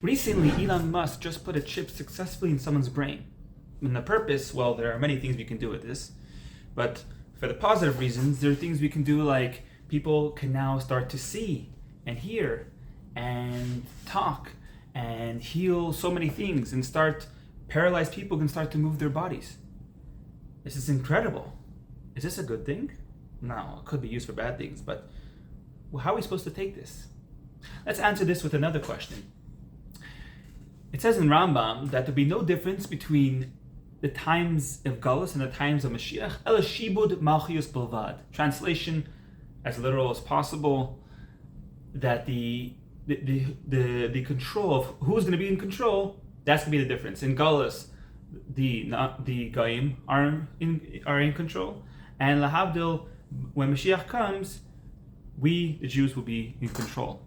Recently, Elon Musk just put a chip successfully in someone's brain. And the purpose, well, there are many things we can do with this. But for the positive reasons, there are things we can do like people can now start to see and hear and talk and heal so many things and paralyzed people can start to move their bodies. This is incredible. Is this a good thing? No, it could be used for bad things, but how are we supposed to take this? Let's answer this with another question. It says in Rambam that there'll be no difference between the times of Galus and the times of Moshiach. Ela shibud malchius bilvad. Translation, as literal as possible, that the control of who's going to be in control, that's going to be the difference. In Galus, the Goyim are in control, and lahavdil, when Moshiach comes, we the Jews will be in control.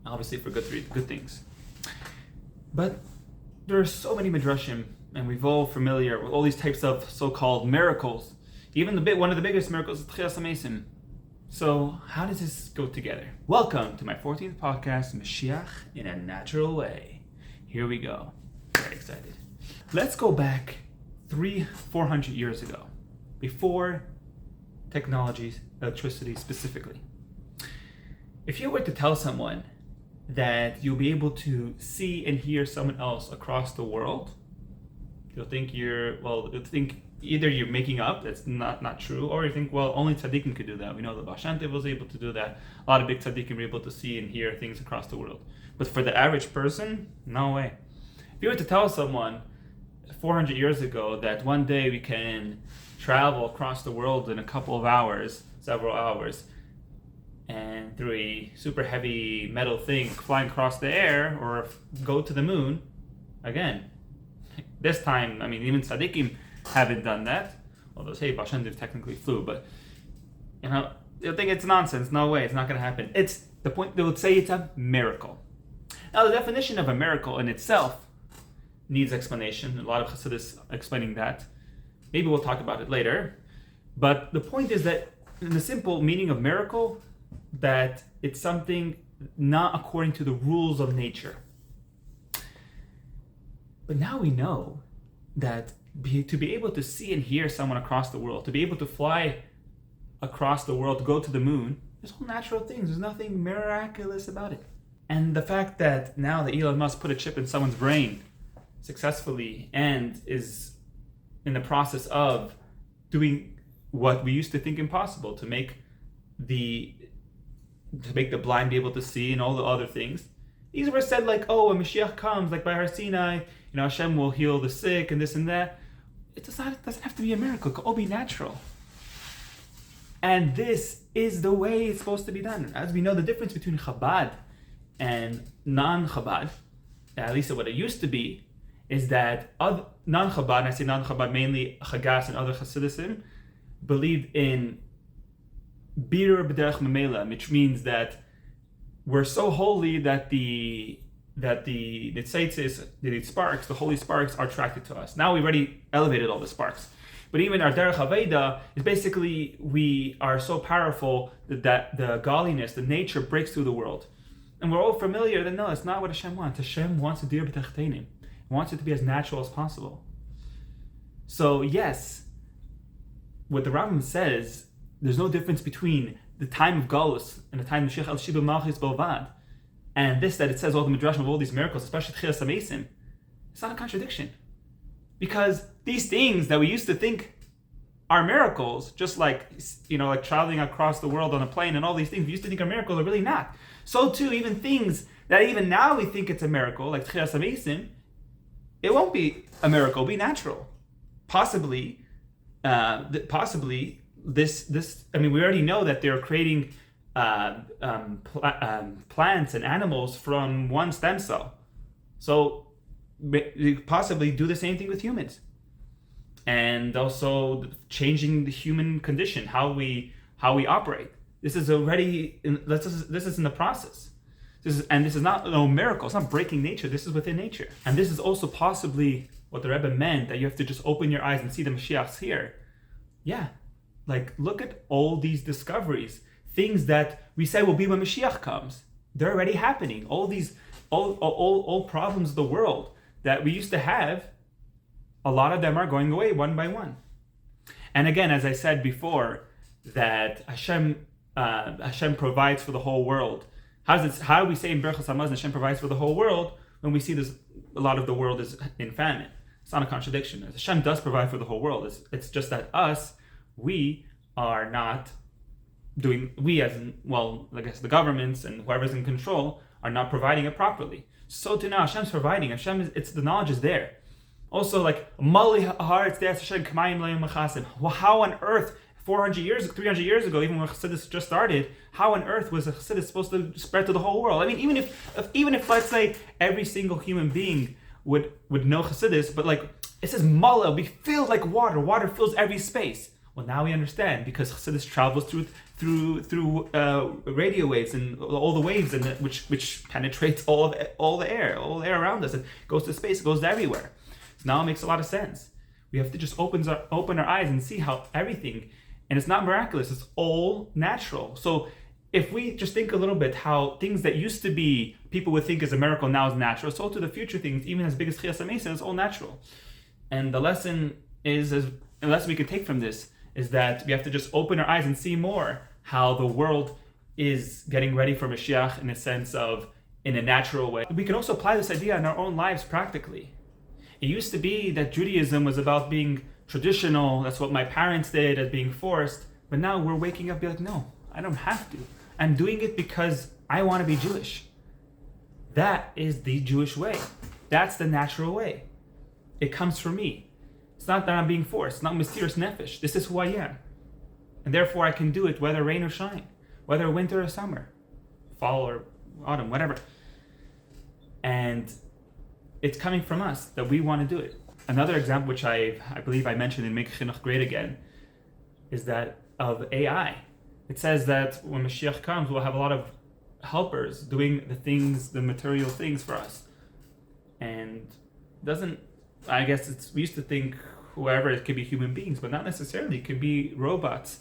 Obviously for good things. But there are so many midrashim, and we've all familiar with all these types of so-called miracles. Even one of the biggest miracles is Chassidus. So how does this go together? Welcome to my 14th podcast, Moshiach in a Natural Way. Here we go. Very excited. Let's go back 400 years ago, before technology, electricity specifically. If you were to tell someone that you'll be able to see and hear someone else across the world, they'll think either you're making up, that's not true, or you think, well, only tzaddikim could do that. We know the Baal Shem Tov was able to do that. A lot of big tzaddikim were able to see and hear things across the world. But for the average person, no way. If you were to tell someone 400 years ago that one day we can travel across the world in a couple of hours, several hours, and through a super heavy metal thing flying across the air or go to the moon, again, this time, even tzaddikim haven't done that. Although, hey, Baal Shem Tov technically flew, but they'll think it's nonsense. No way, it's not going to happen. It's the point. They would say it's a miracle. Now, the definition of a miracle in itself needs explanation. A lot of Chassidus explaining that. Maybe we'll talk about it later. But the point is that in the simple meaning of miracle, that it's something not according to the rules of nature. But now we know that to be able to see and hear someone across the world, to be able to fly across the world, to go to the moon, there's all natural things. There's nothing miraculous about it. And the fact that now that Elon Musk put a chip in someone's brain successfully and is in the process of doing what we used to think impossible, to make the blind be able to see and all the other things. These were said like, oh, when Moshiach comes, like by Har Sinai, Hashem will heal the sick and this and that. It doesn't have to be a miracle. It can all be natural. And this is the way it's supposed to be done. As we know, the difference between Chabad and non-Chabad, at least what it used to be, is that non-Chabad, and I say non-Chabad, mainly Chagas and other Chassidusim, believed in Birur b'derech memela, which means that we're so holy that the tzeitzis, the sparks, the holy sparks, are attracted to us. Now we already elevated all the sparks, but even our derech haveda is basically we are so powerful that the godliness, the nature, breaks through the world, and we're all familiar that no, that's not what Hashem wants. Hashem wants to dir b'techtenim, wants it to be as natural as possible. So yes, what the Rambam says. There's no difference between the time of Galus and the time of Moshiach el shibud malchius bilvad, and this that it says all the midrashim of all these miracles, especially Tchilas HaMeisim. It's not a contradiction, because these things that we used to think are miracles, just like like traveling across the world on a plane and all these things we used to think are miracles, are really not. So too, even things that even now we think it's a miracle, like Tchilas HaMeisim, it won't be a miracle; it'll be natural. Possibly. This we already know that they're creating plants and animals from one stem cell. So they possibly do the same thing with humans, and also changing the human condition, how we operate. This is already this is in the process. This is not no miracle. It's not breaking nature. This is within nature, and this is also possibly what the Rebbe meant, that you have to just open your eyes and see the Mashiach's here. Yeah. Like, look at all these discoveries, things that we say will be when Mashiach comes. They're already happening. All these all problems of the world that we used to have, a lot of them are going away one by one. And again, as I said before, that Hashem provides for the whole world. How do we say in Berachos Hamazon Hashem provides for the whole world when we see this? A lot of the world is in famine. It's not a contradiction. Hashem does provide for the whole world. It's just that we are not doing. We, as in, well, I guess the governments and whoever's in control, are not providing it properly. So to now, Hashem's providing. It's the knowledge is there. Also, like Mali Haaretz De'as Hashem Kamayim Le'im Machasim. How on earth? 300 years ago, even when Chassidus just started, how on earth was a Chassidus supposed to spread to the whole world? I mean, even if let's say every single human being would know Chassidus, but like it says Mala, be filled like water. Water fills every space. Well, now we understand because Chassidus travels through radio waves and all the waves and which penetrates all the air around us. It goes to space. It goes everywhere. So now it makes a lot of sense. We have to just open our eyes and see how everything. And it's not miraculous, it's all natural. So if we just think a little bit how things that used to be, people would think is a miracle, now is natural, so to the future things, even as big as Chiyas HaMesim, it's all natural. And the lesson we can take from this is that we have to just open our eyes and see more how the world is getting ready for Moshiach in a sense of, in a natural way. We can also apply this idea in our own lives practically. It used to be that Judaism was about being traditional, that's what my parents did, as being forced. But now we're waking up and be like, no, I don't have to. I'm doing it because I want to be Jewish. That is the Jewish way. That's the natural way. It comes from me. It's not that I'm being forced. It's not mysterious nefesh. This is who I am. And therefore I can do it whether rain or shine, whether winter or summer, fall or autumn, whatever. And it's coming from us that we want to do it. Another example, which I believe I mentioned in Make Chinuch Great Again, is that of AI. It says that when Moshiach comes, we'll have a lot of helpers doing the material things for us. And we used to think whoever, it could be human beings, but not necessarily. It could be robots.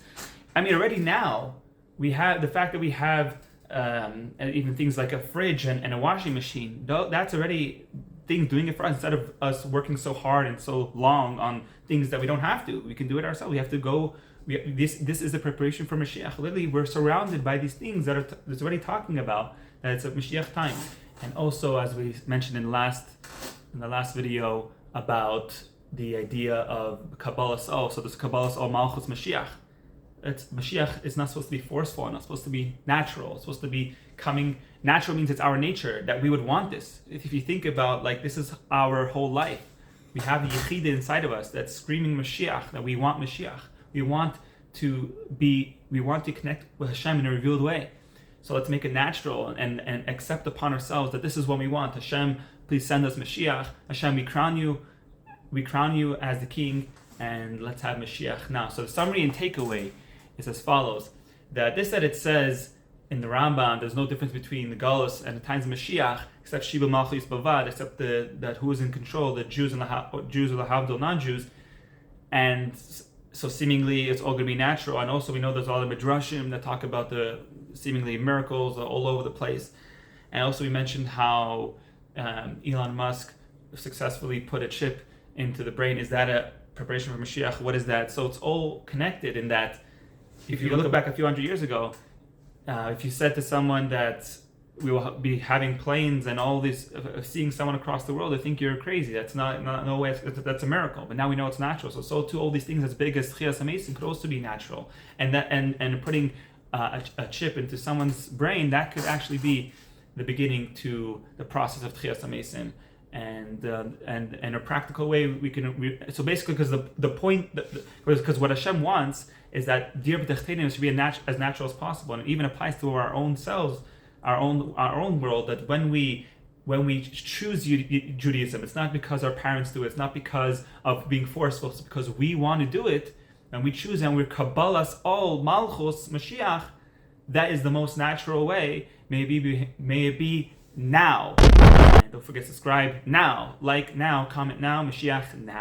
I mean, already now, we have the fact that we have even things like a fridge and a washing machine. That's already things doing it for us instead of us working so hard and so long on things that we don't have to. We can do it ourselves. We have to go. This is the preparation for Mashiach. Literally, we're surrounded by these things that it's already talking about that it's a Mashiach time. And also, as we mentioned in the last video about the idea of Kabbalah Sol. So this Kabbalah Sol Malchus Mashiach. Mashiach is not supposed to be forceful, not supposed to be natural. It's supposed to be coming. Natural means it's our nature that we would want this. If you think about, like, this is our whole life. We have the Yechida inside of us that's screaming Mashiach, that we want Mashiach. We want to connect with Hashem in a revealed way. So let's make it natural and accept upon ourselves that this is what we want. Hashem, please send us Mashiach. Hashem, we crown you as the king, and let's have Mashiach now. So the summary and takeaway is as follows: that it says in the Rambam, there's no difference between the Galus and the times of Mashiach, except Shiva Malchus Bavad, except that who is in control, the Jews or the Havdil non-Jews, and so seemingly it's all going to be natural. And also we know there's all the midrashim that talk about the seemingly miracles all over the place. And also we mentioned how Elon Musk successfully put a chip into the brain. Is that a preparation for Mashiach? What is that? So it's all connected in that if you look back a few hundred years ago, if you said to someone that we will be having planes and all this, seeing someone across the world, they think you're crazy. That's no way. That's a miracle. But now we know it's natural. So too, all these things as big as Chiyas HaMesim could also be natural. And putting a chip into someone's brain, that could actually be the beginning to the process of Chiyas HaMesim. And in a practical way, so basically, because the point, because what Hashem wants is that Dir B'Techteinim should be as natural as possible, and it even applies to our own selves, our own world. That when we choose Judaism, it's not because our parents do it, it's not because of being forceful, it's because we want to do it, and we choose, and we're Kabbalas all Malchus Mashiach. That is the most natural way. May it be now. And don't forget to subscribe now, like now, comment now, Mashiach now.